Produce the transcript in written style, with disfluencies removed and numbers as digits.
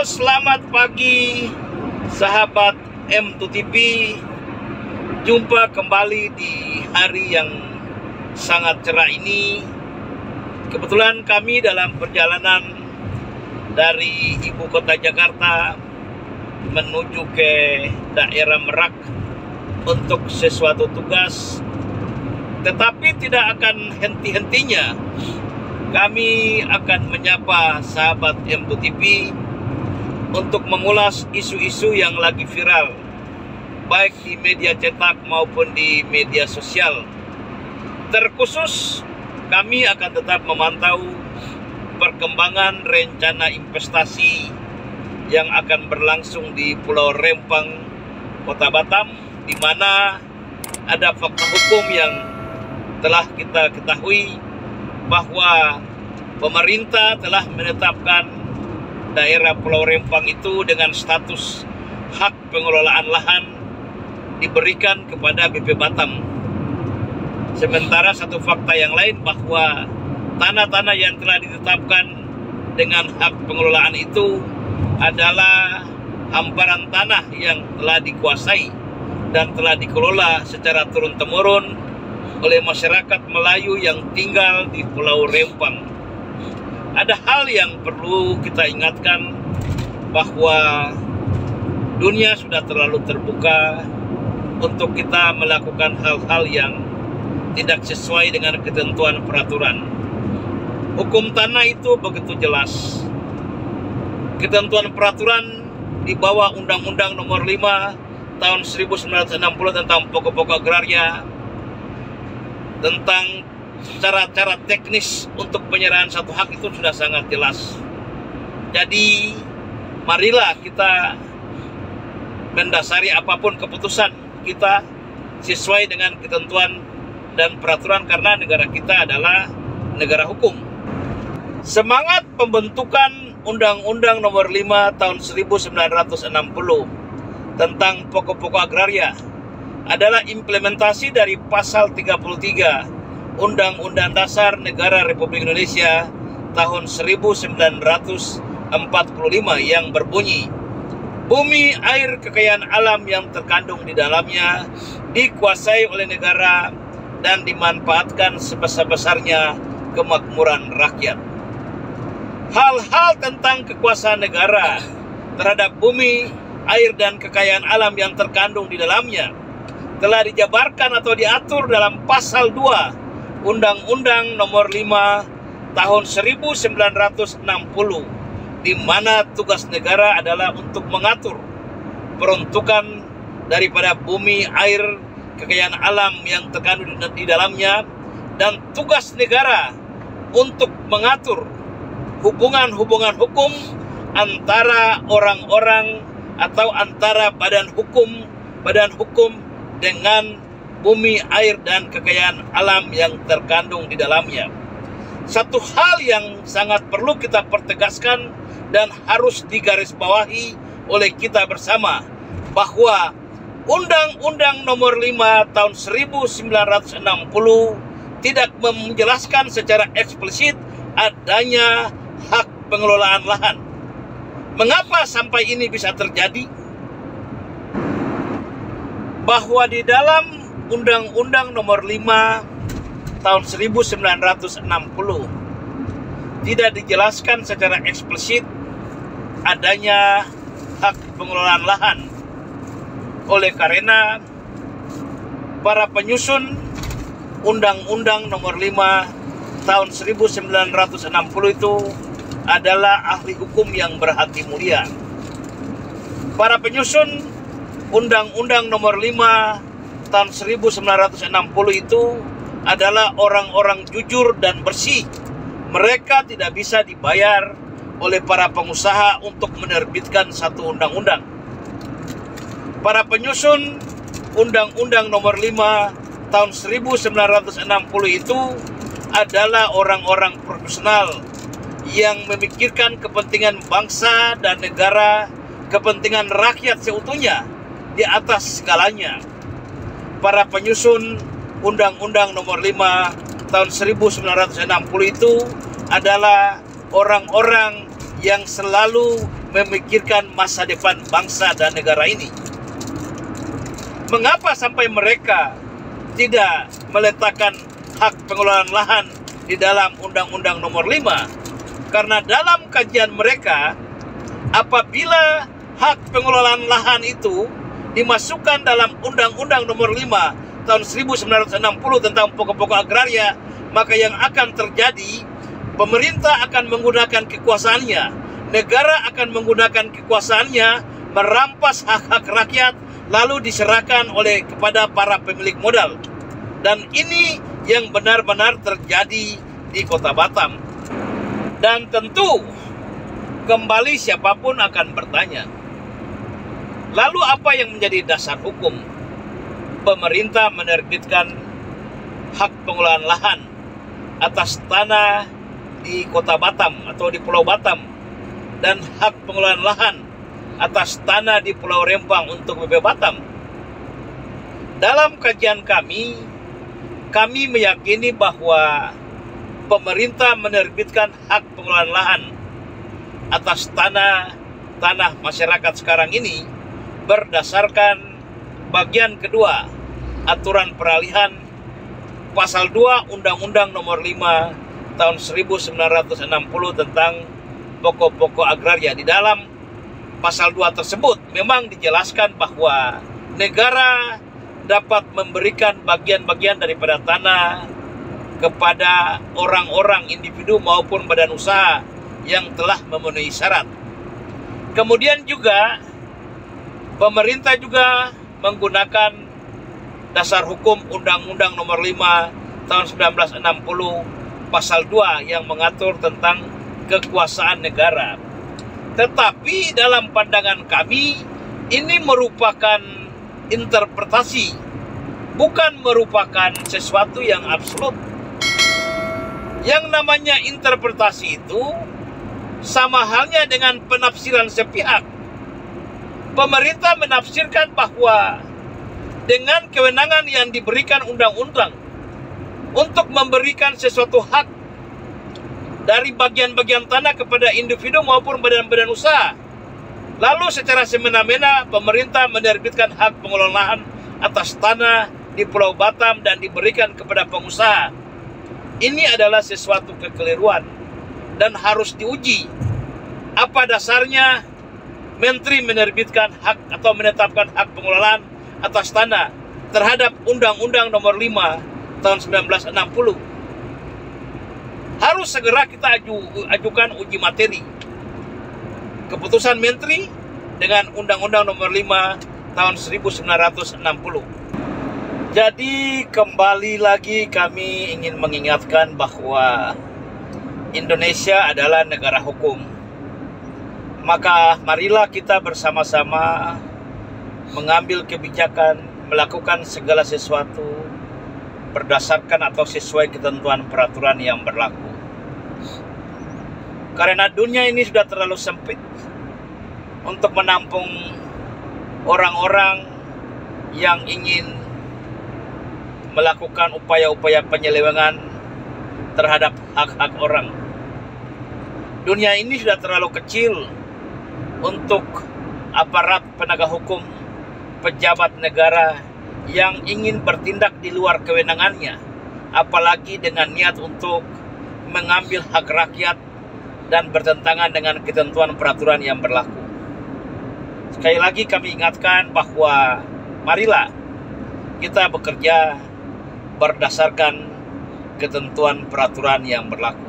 Selamat pagi sahabat M2TV. Jumpa kembali di hari yang sangat cerah ini. Kebetulan kami dalam perjalanan dari ibu kota Jakarta menuju ke daerah Merak untuk sesuatu tugas. Tetapi tidak akan henti-hentinya kami akan menyapa sahabat M2TV untuk mengulas isu-isu yang lagi viral, baik di media cetak maupun di media sosial. Terkhusus, kami akan tetap memantau perkembangan rencana investasi yang akan berlangsung di Pulau Rempang, Kota Batam, di mana ada fakta hukum yang telah kita ketahui bahwa pemerintah telah menetapkan daerah Pulau Rempang itu dengan status hak pengelolaan lahan diberikan kepada BP Batam. Sementara satu fakta yang lain bahwa tanah-tanah yang telah ditetapkan dengan hak pengelolaan itu adalah hamparan tanah yang telah dikuasai dan telah dikelola secara turun-temurun oleh masyarakat Melayu yang tinggal di Pulau Rempang. Ada hal yang perlu kita ingatkan bahwa dunia sudah terlalu terbuka untuk kita melakukan hal-hal yang tidak sesuai dengan ketentuan peraturan. Hukum tanah itu begitu jelas. Ketentuan peraturan di bawah Undang-Undang Nomor 5 Tahun 1960 tentang pokok-pokok agraria, tentang cara-cara teknis untuk penyerahan satu hak itu sudah sangat jelas. Jadi marilah kita mendasari apapun keputusan kita sesuai dengan ketentuan dan peraturan, karena negara kita adalah negara hukum. Semangat pembentukan Undang-Undang Nomor 5 Tahun 1960 tentang pokok-pokok agraria adalah implementasi dari pasal 33 Undang-Undang Dasar Negara Republik Indonesia tahun 1945 yang berbunyi, bumi, air, kekayaan alam yang terkandung di dalamnya dikuasai oleh negara dan dimanfaatkan sebesar-besarnya kemakmuran rakyat. Hal-hal tentang kekuasaan negara terhadap bumi, air, dan kekayaan alam yang terkandung di dalamnya telah dijabarkan atau diatur dalam pasal 2 Undang-Undang Nomor 5 Tahun 1960, di mana tugas negara adalah untuk mengatur peruntukan daripada bumi, air, kekayaan alam yang terkandung di dalamnya, dan tugas negara untuk mengatur hubungan-hubungan hukum antara orang-orang atau antara badan hukum dengan bumi, air, dan kekayaan alam yang terkandung di dalamnya. Satu hal yang sangat perlu kita pertegaskan dan harus digarisbawahi oleh kita bersama, bahwa Undang-Undang Nomor 5 Tahun 1960 tidak menjelaskan secara eksplisit adanya hak pengelolaan lahan. Mengapa sampai ini bisa terjadi? Bahwa di dalam Undang-Undang Nomor 5 Tahun 1960 tidak dijelaskan secara eksplisit adanya hak pengelolaan lahan. Oleh karena para penyusun Undang-Undang Nomor 5 Tahun 1960 itu adalah ahli hukum yang berhati mulia. Para penyusun Undang-Undang Nomor 5 Tahun 1960 itu adalah orang-orang jujur dan bersih. Mereka tidak bisa dibayar oleh para pengusaha untuk menerbitkan satu undang-undang. Para penyusun Undang-Undang Nomor 5 Tahun 1960 itu adalah orang-orang profesional yang memikirkan kepentingan bangsa dan negara, kepentingan rakyat seutuhnya di atas segalanya. Para penyusun Undang-Undang Nomor 5 Tahun 1960 itu adalah orang-orang yang selalu memikirkan masa depan bangsa dan negara ini. Mengapa sampai mereka tidak meletakkan hak pengelolaan lahan di dalam Undang-Undang Nomor 5? Karena dalam kajian mereka, apabila hak pengelolaan lahan itu dimasukkan dalam Undang-Undang Nomor 5 tahun 1960 tentang pokok-pokok agraria, maka yang akan terjadi, pemerintah akan menggunakan kekuasaannya, negara akan menggunakan kekuasaannya merampas hak-hak rakyat lalu diserahkan kepada para pemilik modal. Dan ini yang benar-benar terjadi di Kota Batam. Dan tentu kembali siapapun akan bertanya, lalu apa yang menjadi dasar hukum pemerintah menerbitkan hak pengelolaan lahan atas tanah di Kota Batam atau di Pulau Batam dan hak pengelolaan lahan atas tanah di Pulau Rempang untuk BP Batam? Dalam kajian kami meyakini bahwa pemerintah menerbitkan hak pengelolaan lahan atas tanah masyarakat sekarang ini berdasarkan bagian kedua aturan peralihan pasal 2 Undang-Undang Nomor 5 tahun 1960 tentang pokok-pokok agraria. Di dalam pasal 2 tersebut memang dijelaskan bahwa negara dapat memberikan bagian-bagian daripada tanah kepada orang-orang, individu maupun badan usaha yang telah memenuhi syarat. Kemudian juga pemerintah juga menggunakan dasar hukum Undang-Undang Nomor 5 tahun 1960 pasal 2 yang mengatur tentang kekuasaan negara. Tetapi dalam pandangan kami ini merupakan interpretasi, bukan merupakan sesuatu yang absolut. Yang namanya interpretasi itu sama halnya dengan penafsiran sepihak. Pemerintah menafsirkan bahwa dengan kewenangan yang diberikan undang-undang untuk memberikan sesuatu hak dari bagian-bagian tanah kepada individu maupun badan-badan usaha, lalu secara semena-mena pemerintah menerbitkan hak pengelolaan lahan atas tanah di Pulau Batam dan diberikan kepada pengusaha. Ini adalah sesuatu kekeliruan dan harus diuji. Apa dasarnya Menteri menerbitkan hak atau menetapkan hak pengelolaan atas tanah terhadap Undang-Undang Nomor 5 tahun 1960? Harus segera kita ajukan uji materi keputusan Menteri dengan Undang-Undang Nomor 5 tahun 1960. Jadi kembali lagi kami ingin mengingatkan bahwa Indonesia adalah negara hukum. Maka marilah kita bersama-sama mengambil kebijakan, melakukan segala sesuatu berdasarkan atau sesuai ketentuan peraturan yang berlaku. Karena dunia ini sudah terlalu sempit untuk menampung orang-orang yang ingin melakukan upaya-upaya penyelewengan terhadap hak-hak orang. Dunia ini sudah terlalu kecil untuk aparat penegak hukum, pejabat negara yang ingin bertindak di luar kewenangannya, apalagi dengan niat untuk mengambil hak rakyat dan bertentangan dengan ketentuan peraturan yang berlaku. Sekali lagi kami ingatkan bahwa marilah kita bekerja berdasarkan ketentuan peraturan yang berlaku.